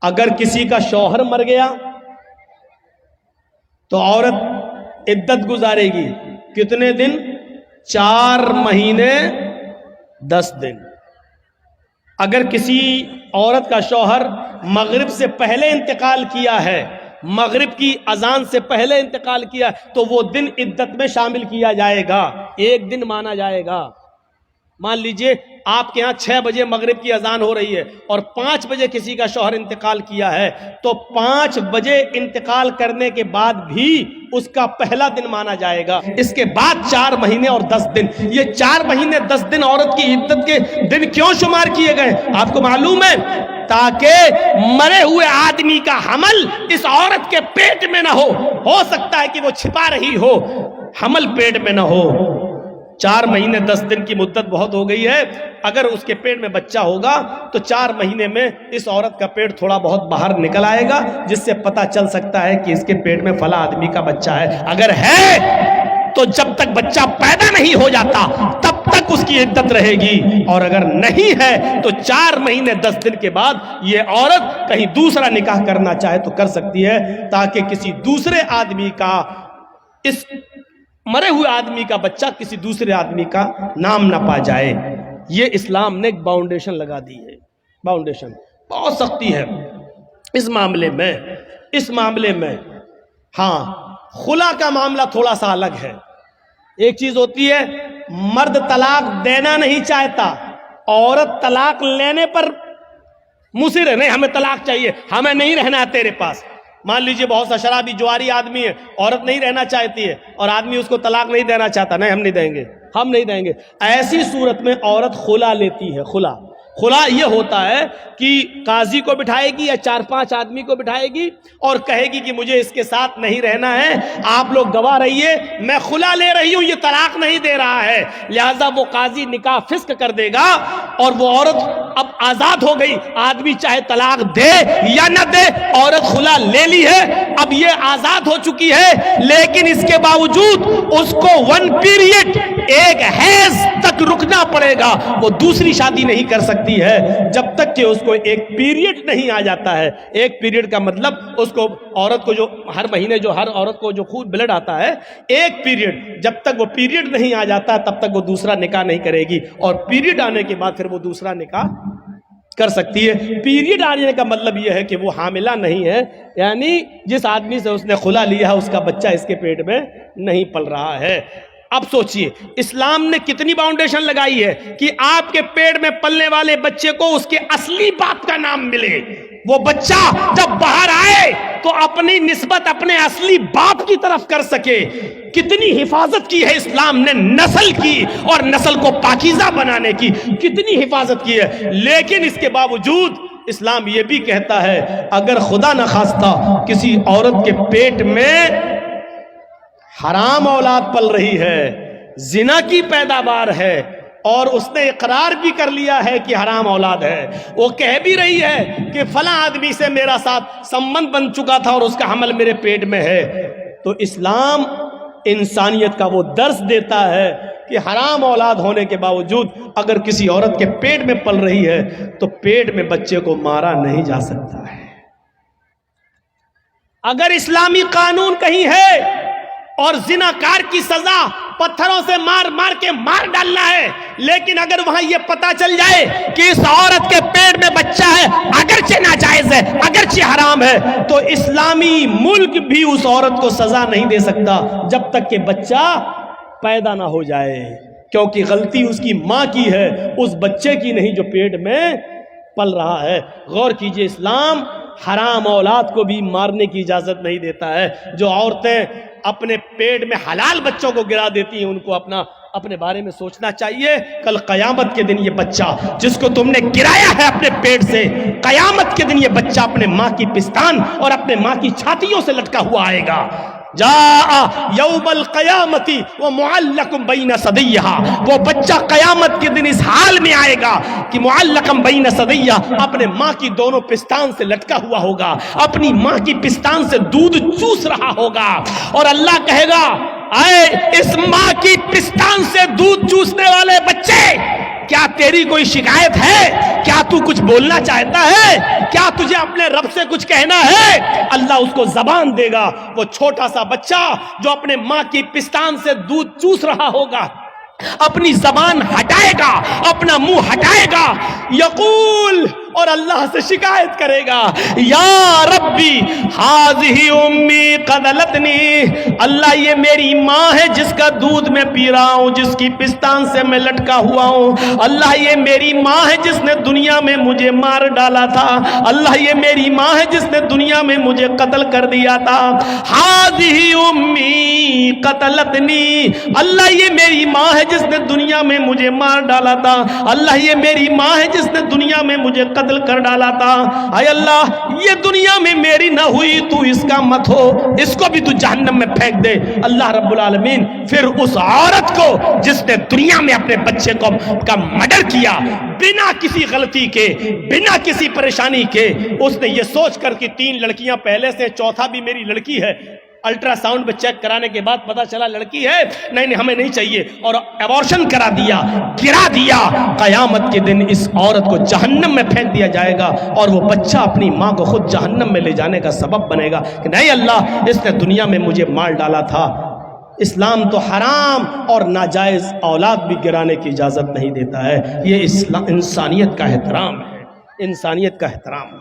اگر کسی کا شوہر مر گیا تو عورت عدت گزارے گی کتنے دن؟ 4 مہینے 10 دن۔ اگر کسی عورت کا شوہر مغرب سے پہلے انتقال کیا ہے، مغرب کی اذان سے پہلے انتقال کیا تو وہ دن عدت میں شامل کیا جائے گا، 1 دن مانا جائے گا۔ مان لیجئے آپ کے ہاں 6 بجے مغرب کی اذان ہو رہی ہے اور 5 بجے کسی کا شوہر انتقال کیا ہے تو 5 بجے انتقال کرنے کے بعد بھی اس کا پہلا دن مانا جائے گا۔ اس کے بعد 4 مہینے اور 10 دن۔ یہ 4 مہینے 10 دن عورت کی عدت کے دن کیوں شمار کیے گئے آپ کو معلوم ہے؟ تاکہ مرے ہوئے آدمی کا حمل اس عورت کے پیٹ میں نہ ہو سکتا ہے کہ وہ چھپا رہی ہو، حمل پیٹ میں نہ ہو۔ 4 مہینے 10 دن کی مدت بہت ہو گئی ہے۔ اگر اس کے پیٹ میں بچہ ہوگا تو 4 مہینے میں اس عورت کا پیٹ تھوڑا بہت باہر نکل آئے گا، جس سے پتہ چل سکتا ہے کہ اس کے پیٹ میں فلاں آدمی کا بچہ ہے۔ اگر ہے تو جب تک بچہ پیدا نہیں ہو جاتا تب تک اس کی عدت رہے گی، اور اگر نہیں ہے تو 4 مہینے 10 دن کے بعد یہ عورت کہیں دوسرا نکاح کرنا چاہے تو کر سکتی ہے، تاکہ کسی دوسرے آدمی کا، اس مرے ہوئے آدمی کا بچہ کسی دوسرے آدمی کا نام نہ پا جائے۔ یہ اسلام نے ایک باؤنڈیشن لگا دی ہے، باؤنڈیشن بہت سختی ہے اس معاملے میں۔ ہاں، خلا کا معاملہ تھوڑا سا الگ ہے۔ ایک چیز ہوتی ہے مرد طلاق دینا نہیں چاہتا، عورت طلاق لینے پر مصر ہے، نہیں ہمیں طلاق چاہیے، ہمیں نہیں رہنا تیرے پاس۔ مان لیجئے بہت سا شرابی جواری آدمی ہے، عورت نہیں رہنا چاہتی ہے اور آدمی اس کو طلاق نہیں دینا چاہتا، نہیں ہم نہیں دیں گے۔ ایسی صورت میں عورت خلا لیتی ہے۔ خلا یہ ہوتا ہے کہ قاضی کو بٹھائے گی یا 4-5 آدمی کو بٹھائے گی اور کہے گی کہ مجھے اس کے ساتھ نہیں رہنا ہے، آپ لوگ گواہ رہیے، میں خلا لے رہی ہوں، یہ طلاق نہیں دے رہا ہے، لہذا وہ قاضی نکاح فسخ کر دے گا اور وہ عورت اب آزاد ہو گئی۔ آدمی چاہے طلاق دے یا نہ دے، عورت خلا لے لی ہے، اب یہ آزاد ہو چکی ہے، لیکن اس کے باوجود اس کو 1 پیریڈ، 1 حیض تک رکنا پڑے گا، وہ دوسری شادی نہیں کر سکتی ہے جب تک کہ اس کو 1 پیریڈ نہیں آ جاتا ہے۔ 1 پیریڈ کا مطلب اس کو، عورت کو جو ہر مہینے جو ہر عورت کو جو خون بلڈ آتا ہے، 1 پیریڈ، جب تک وہ پیریڈ نہیں آ جاتا تب تک وہ دوسرا نکاح نہیں کرے گی، اور پیریڈ آنے کے بعد پھر وہ دوسرا نکاح کر سکتی ہے۔ پیریڈ آنے کا مطلب یہ ہے کہ وہ حاملہ نہیں ہے، یعنی جس آدمی سے اس نے خلا لیا ہے اس کا بچہ اس کے پیٹ میں نہیں پل رہا ہے۔ اب سوچئے اسلام نے کتنی باؤنڈیشن لگائی ہے کہ آپ کے پیٹ میں پلنے والے بچے کو اس کے اصلی باپ کا نام ملے، وہ بچہ جب باہر آئے تو اپنی نسبت اپنے اصلی باپ کی طرف کر سکے۔ کتنی حفاظت کی ہے اسلام نے نسل کی، اور نسل کو پاکیزہ بنانے کی کتنی حفاظت کی ہے، لیکن اس کے باوجود اسلام یہ بھی کہتا ہے اگر خدا نخواستہ کسی عورت کے پیٹ میں حرام اولاد پل رہی ہے، زنا کی پیداوار ہے، اور اس نے اقرار بھی کر لیا ہے کہ حرام اولاد ہے، وہ کہہ بھی رہی ہے کہ فلاں آدمی سے میرا ساتھ سمبند بن چکا تھا اور اس کا حمل میرے پیٹ میں ہے، تو اسلام انسانیت کا وہ درس دیتا ہے کہ حرام اولاد ہونے کے باوجود اگر کسی عورت کے پیٹ میں پل رہی ہے تو پیٹ میں بچے کو مارا نہیں جا سکتا ہے۔ اگر اسلامی قانون کہیں ہے اور زناکار کی سزا پتھروں سے مار کے مار ڈالنا ہے، لیکن اگر وہاں یہ پتا چل جائے کہ اس عورت کے پیٹ میں بچہ ہے، اگرچہ ناجائز ہے، اگرچہ حرام ہے، تو اسلامی ملک بھی اس عورت کو سزا نہیں دے سکتا جب تک کہ بچہ پیدا نہ ہو جائے، کیونکہ غلطی اس کی ماں کی ہے، اس بچے کی نہیں جو پیٹ میں پل رہا ہے۔ غور کیجئے، اسلام حرام اولاد کو بھی مارنے کی اجازت نہیں دیتا ہے۔ جو عورتیں اپنے پیٹ میں حلال بچوں کو گرا دیتی ہیں ان کو اپنے بارے میں سوچنا چاہیے، کل قیامت کے دن یہ بچہ جس کو تم نے گرایا ہے اپنے پیٹ سے، قیامت کے دن یہ بچہ اپنے ماں کی پستان اور اپنے ماں کی چھاتیوں سے لٹکا ہوا آئے گا۔ جاء یوم القیامت ومعلق بین ثدیہا، وہ بچہ قیامت کے دن اس حال میں آئے گا کہ معلق بین ثدیہا، اپنے ماں کی دونوں پستان سے لٹکا ہوا ہوگا، اپنی ماں کی پستان سے دودھ چوس رہا ہوگا، اور اللہ کہے گا اے اس ماں کی پستان سے دودھ چوسنے والے بچے، کیا تیری کوئی شکایت ہے؟ کیا تو کچھ بولنا چاہتا ہے؟ کیا تجھے اپنے رب سے کچھ کہنا ہے؟ اللہ اس کو زبان دے گا. وہ چھوٹا سا بچہ جو اپنے ماں کی پستان سے دودھ چوس رہا ہوگا اپنی زبان ہٹائے گا، اپنا منہ ہٹائے گا، یقول، اور اللہ سے شکایت کرے گا، یا ربی ہاذہ امی قدلتنی، اللہ یہ میری ماں ہے جس کا دودھ میں پی رہا ہوں، جس کی پستان سے میں لٹکا ہوا ہوں، اللہ یہ میری ماں ہے جس نے دنیا میں مجھے مار ڈالا تھا، اللہ یہ میری ماں ہے جس نے دنیا میں مجھے قتل کر دیا تھا، ہاذہ امی قتلتنی، اللہ یہ میری ماں ہے جس نے دنیا میں مجھے مار ڈالا تھا، اللہ یہ میری ماں ہے جس نے دنیا میں مجھے قتل کر ڈالا تھا، اے اللہ یہ دنیا میں میری نہ ہوئی تو اس کا مت ہو، اس کو بھی تو جہنم میں پھینک دے. اللہ رب العالمین پھر اس عورت کو جس نے دنیا میں اپنے بچے کا مرڈر کیا بنا کسی غلطی کے، بنا کسی پریشانی کے، اس نے یہ سوچ کر کہ 3 لڑکیاں پہلے سے، چوتھا بھی میری لڑکی ہے، الٹرا ساؤنڈ پہ چیک کرانے کے بعد پتا چلا لڑکی ہے، نہیں ہمیں نہیں چاہیے، اور ایبورشن کرا دیا، گرا دیا. قیامت کے دن اس عورت کو جہنم میں پھینک دیا جائے گا اور وہ بچہ اپنی ماں کو خود جہنم میں لے جانے کا سبب بنے گا کہ نہیں اللہ اس نے دنیا میں مجھے مار ڈالا تھا. اسلام تو حرام اور ناجائز اولاد بھی گرانے کی اجازت نہیں دیتا ہے. یہ انسانیت کا احترام ہے، انسانیت کا احترام.